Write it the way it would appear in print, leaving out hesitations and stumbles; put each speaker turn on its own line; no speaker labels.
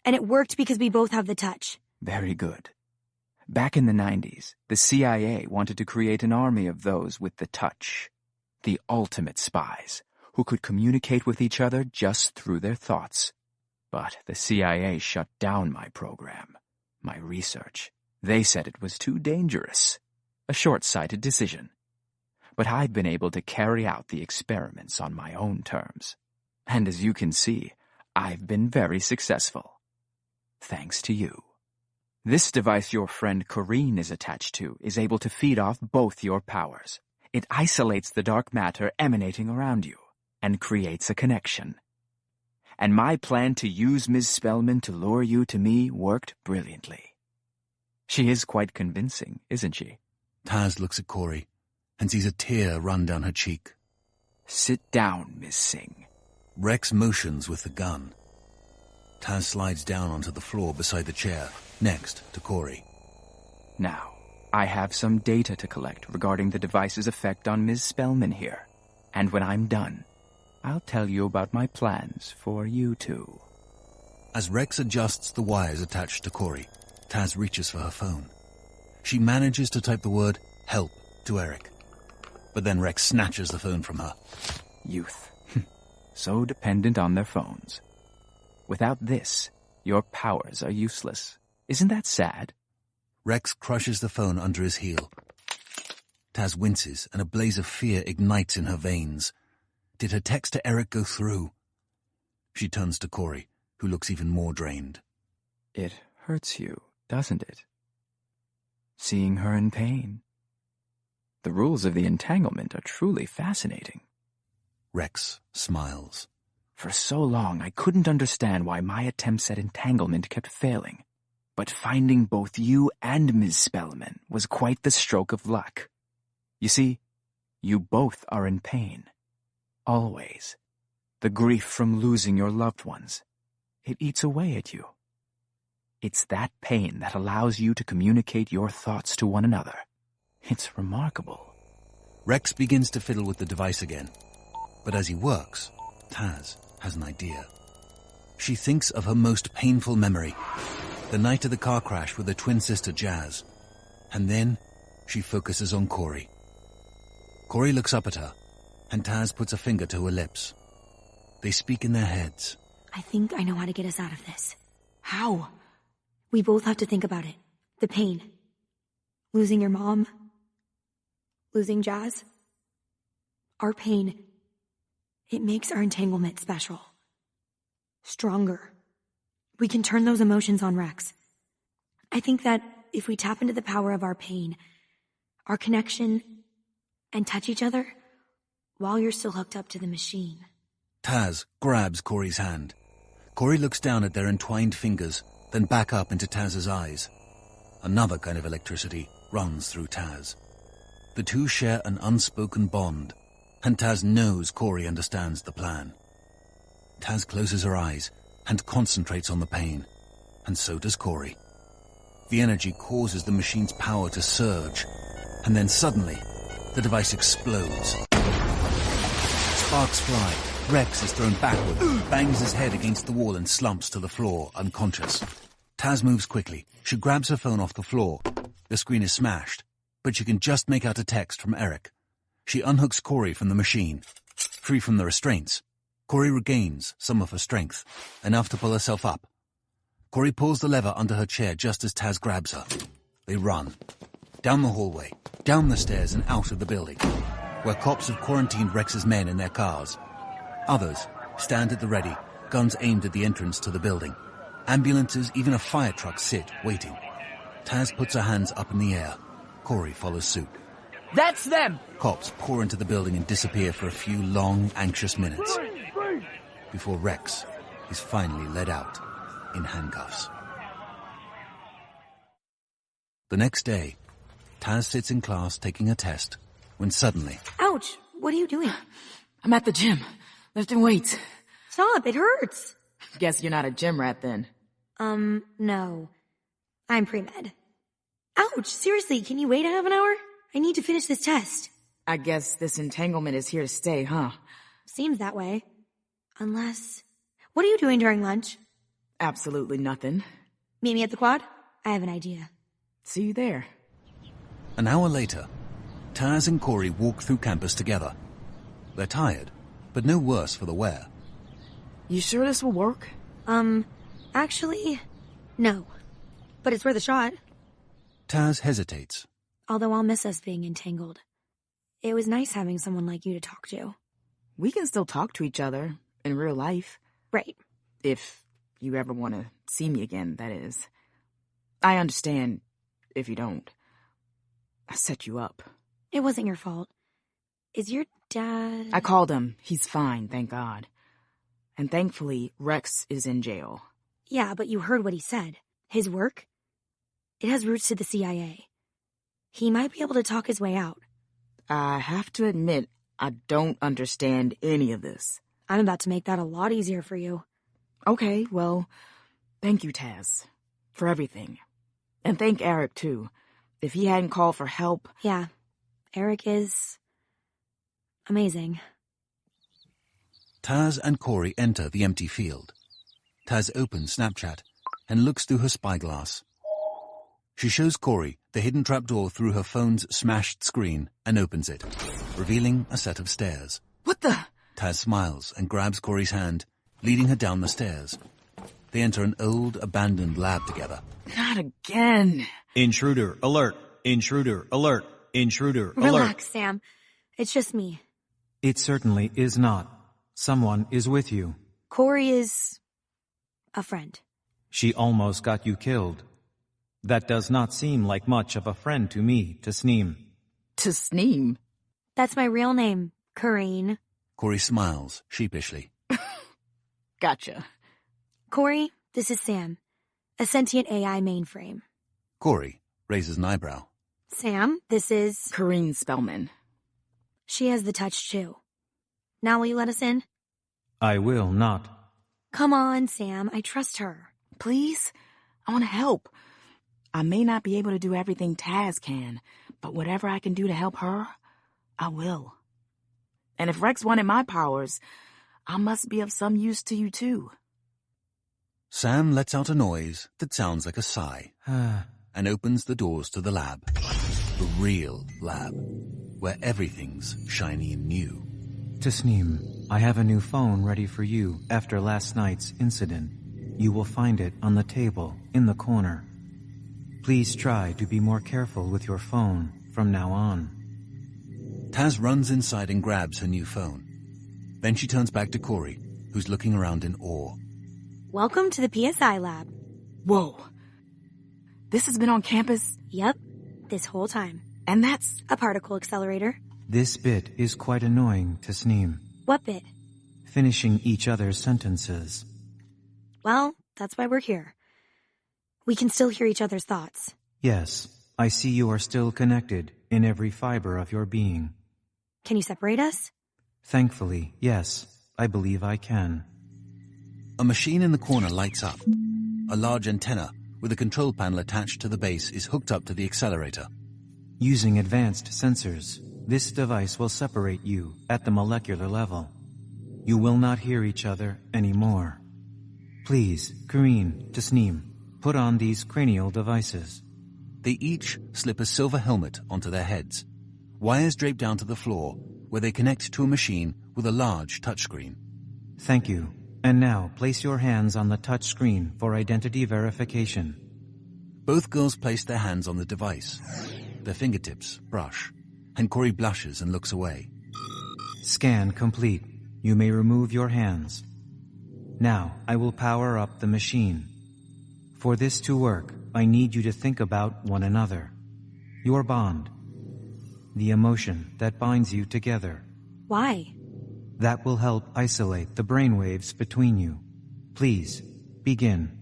And it worked because we both have the touch.
Very good. Back in the 90s, the CIA wanted to create an army of those with the touch. The ultimate spies, who could communicate with each other just through their thoughts. But the CIA shut down my program, my research. They said it was too dangerous. A short-sighted decision. But I've been able to carry out the experiments on my own terms. And as you can see, I've been very successful. Thanks to you. This device your friend Corinne is attached to is able to feed off both your powers. It isolates the dark matter emanating around you and creates a connection. And my plan to use Ms. Spellman to lure you to me worked brilliantly. She is quite convincing, isn't she?
Taz looks at Corey and sees a tear run down her cheek.
Sit down, Miss Singh.
Rex motions with the gun. Taz slides down onto the floor beside the chair, next to Corey.
Now, I have some data to collect regarding the device's effect on Ms. Spellman here. And when I'm done, I'll tell you about my plans for you two.
As Rex adjusts the wires attached to Corey, Taz reaches for her phone. She manages to type the word help to Eric. But then Rex snatches the phone from her.
Youth. So dependent on their phones. Without this, your powers are useless. Isn't that sad?
Rex crushes the phone under his heel. Taz winces, and a blaze of fear ignites in her veins. Did her text to Eric go through? She turns to Corey, who looks even more drained.
It hurts you, doesn't it? Seeing her in pain. The rules of the entanglement are truly fascinating.
Rex smiles.
For so long, I couldn't understand why my attempts at entanglement kept failing. But finding both you and Ms. Spellman was quite the stroke of luck. You see, you both are in pain. Always. The grief from losing your loved ones. It eats away at you. It's that pain that allows you to communicate your thoughts to one another. It's remarkable.
Rex begins to fiddle with the device again. But as he works, Taz has an idea. She thinks of her most painful memory, the night of the car crash with her twin sister Jazz. And then she focuses on Corey. Corey looks up at her, and Taz puts a finger to her lips. They speak in their heads.
I think I know how to get us out of this. How? We both have to think about it. The pain. Losing your mom. Losing Jazz. Our pain. It makes our entanglement special. Stronger. We can turn those emotions on Rex. I think that if we tap into the power of our pain, our connection, and touch each other, while you're still hooked up to the machine.
Taz grabs Corey's hand. Corey looks down at their entwined fingers, then back up into Taz's eyes. Another kind of electricity runs through Taz. The two share an unspoken bond, and Taz knows Corey understands the plan. Taz closes her eyes and concentrates on the pain, and so does Corey. The energy causes the machine's power to surge, and then suddenly, the device explodes. Sparks fly. Rex is thrown backward, bangs his head against the wall and slumps to the floor, unconscious. Taz moves quickly. She grabs her phone off the floor. The screen is smashed, but she can just make out a text from Eric. She unhooks Corey from the machine. Free from the restraints, Corey regains some of her strength, enough to pull herself up. Corey pulls the lever under her chair just as Taz grabs her. They run. Down the hallway, down the stairs and out of the building, where cops have quarantined Rex's men in their cars. Others stand at the ready, guns aimed at the entrance to the building. Ambulances, even a fire truck sit, waiting. Taz puts her hands up in the air. Corey follows suit.
That's them!
Cops pour into the building and disappear for a few long, anxious minutes before Rex is finally led out in handcuffs. The next day, Taz sits in class taking a test when suddenly...
Ouch! What are you doing?
I'm at the gym, lifting weights.
Stop, it hurts!
Guess you're not a gym rat then.
No. I'm pre-med. Ouch, seriously, can you wait a half an hour? I need to finish this test.
I guess this entanglement is here to stay, huh?
Seems that way. Unless... What are you doing during lunch?
Absolutely nothing.
Meet me at the quad? I have an idea.
See you there.
An hour later, Taz and Corey walk through campus together. They're tired, but no worse for the wear.
You sure this will work?
Actually, no. But it's worth a shot.
Taz hesitates.
Although I'll miss us being entangled. It was nice having someone like you to talk to.
We can still talk to each other in real life.
Right.
If you ever want to see me again, that is. I understand if you don't. I set you up.
It wasn't your fault. Is your dad...
I called him. He's fine, thank God. And thankfully, Rex is in jail.
Yeah, but you heard what he said. His work? It has roots to the CIA. He might be able to talk his way out.
I have to admit, I don't understand any of this.
I'm about to make that a lot easier for you.
Okay, well, thank you, Taz, for everything. And thank Eric, too. If he hadn't called for help...
Yeah, Eric is... amazing.
Taz and Corey enter the empty field. Taz opens Snapchat and looks through her spyglass. She shows Corey the hidden trapdoor through her phone's smashed screen and opens it, revealing a set of stairs.
What the...
Taz smiles and grabs Corey's hand, leading her down the stairs. They enter an old, abandoned lab together.
Not again.
Intruder alert! Intruder alert! Intruder alert!
Relax, Sam. It's just me.
It certainly is not. Someone is with you.
Corey is... a friend.
She almost got you killed. That does not seem like much of a friend to me, Tasneem.
Tasneem?
That's my real name, Corrine.
Corey smiles sheepishly.
Gotcha.
Corey, this is Sam. A sentient AI mainframe.
Corey raises an eyebrow.
Sam, this is...
Corrine Spellman.
She has the touch, too. Now will you let us in?
I will not.
Come on, Sam. I trust her.
Please? I want to help. I may not be able to do everything Taz can, but whatever I can do to help her, I will. And if Rex wanted my powers, I must be of some use to you too.
Sam lets out a noise that sounds like a sigh and opens the doors to the lab. The real lab, where everything's shiny and new.
Tasneem, I have a new phone ready for you after last night's incident. You will find it on the table in the corner. Please try to be more careful with your phone from now on.
Taz runs inside and grabs her new phone. Then she turns back to Corey, who's looking around in awe.
Welcome to the PSI lab.
Whoa. This has been on campus?
Yep, this whole time.
And that's...
a particle accelerator.
This bit is quite annoying, Tasneem.
What bit?
Finishing each other's sentences.
Well, that's why we're here. We can still hear each other's thoughts.
Yes, I see you are still connected in every fiber of your being.
Can you separate us?
Thankfully, yes, I believe I can.
A machine in the corner lights up. A large antenna with a control panel attached to the base is hooked up to the accelerator.
Using advanced sensors, this device will separate you at the molecular level. You will not hear each other anymore. Please, Corrine, Tasneem, put on these cranial devices.
They each slip a silver helmet onto their heads. Wires drape down to the floor, where they connect to a machine with a large touchscreen.
Thank you. And now, place your hands on the touch screen for identity verification.
Both girls place their hands on the device. Their fingertips brush, and Corey blushes and looks away.
Scan complete. You may remove your hands. Now, I will power up the machine. For this to work, I need you to think about one another. Your bond. The emotion that binds you together.
Why?
That will help isolate the brainwaves between you. Please, begin.